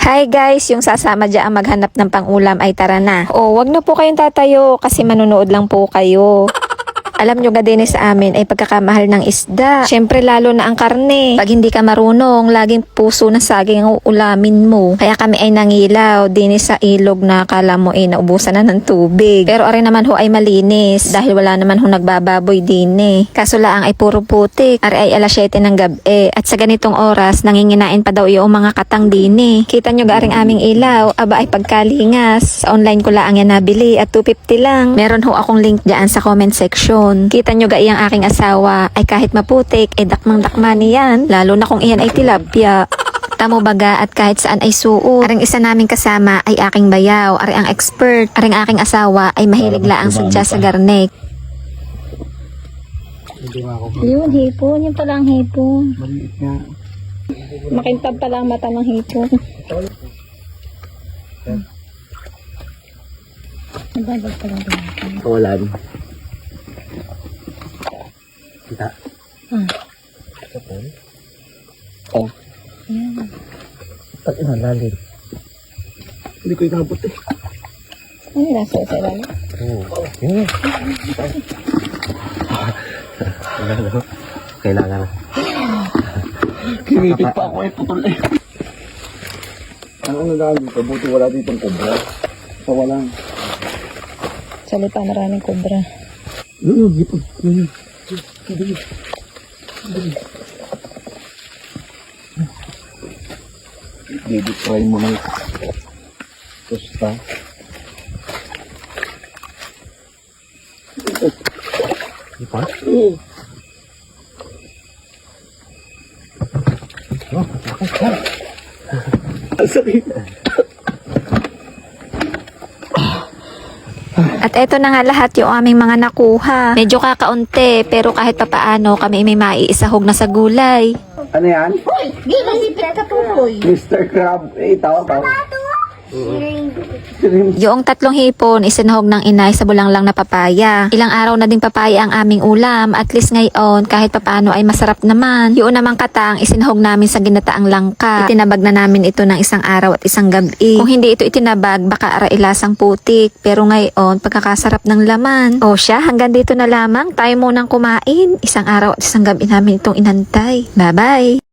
Hi guys, yung sasama dyan maghanap ng pang-ulam ay tara na. O, wag na po kayong tatayo kasi manunood lang po kayo. Alam nyo din sa amin ay pagkakamahal ng isda. Syempre lalo na ang karne. Pag hindi ka marunong, laging puso na saging ang ulamin mo. Kaya kami ay nangilaw din sa ilog na kala mo ay naubusan na ng tubig. Pero ari naman ho ay malinis dahil wala naman ho nagbababoy din eh. Kaso laang ay puro putik. Ari ay alas 7 ng gabi. At sa ganitong oras, nanginginain pa daw yung mga katang din eh. Kita nyo garing aming ilaw. Aba ay pagkalingas. Sa online ko lang yan nabili at 250 lang. Meron ho akong link dyan sa comment section. Kita nyo ga iyang aking asawa ay kahit maputik ay dakmang-dakma niyan, lalo na kung iyan ay tilapia. Tamo baga at kahit saan ay suot. Aring isa naming kasama ay aking bayaw, ari ang expert. Aring aking asawa ay mahilig laang sadya sa garnek. Yun, hipon. Yun pala ang hipon. Maliit nga. Makintab pala ang mata ng hipon. Nababag pala din. Kawalan. Kita. Kapon. Oh. Ayan. Pag lalim. Hindi ko inabot eh. Ano nasa sa ilalim? Oo. Yun. Kailangan na. Kinipit pa ako eh, putol eh. Ano nagawa dito? Buti wala ditong kobra. So walang. Sa lipa maraming kobra. Yun, gipon. Yun. Try mo ng tosta. Ipa? Oo. Oh, sakit. At eto na nga lahat yung aming mga nakuha. Medyo kakaunti, pero kahit papaano kami may maiisahog na sa gulay. Ano yan? Ginasipit ka po, boy. Mr. Crab. Eh, tawag. Yung 3 hipon, isinahog ng inay sa bulanglang na papaya. Ilang araw na ding papaya ang aming ulam. At least ngayon, kahit papaano ay masarap naman. Yung namang katang, isinahog namin sa ginataang langka. Itinabag na namin ito ng isang araw at isang gabi. Kung hindi ito itinabag, baka arailasang putik. Pero ngayon, pagkakasarap ng laman. O siya, hanggang dito na lamang. Tayo munang kumain. Isang araw at isang gabi namin itong inantay. Bye-bye!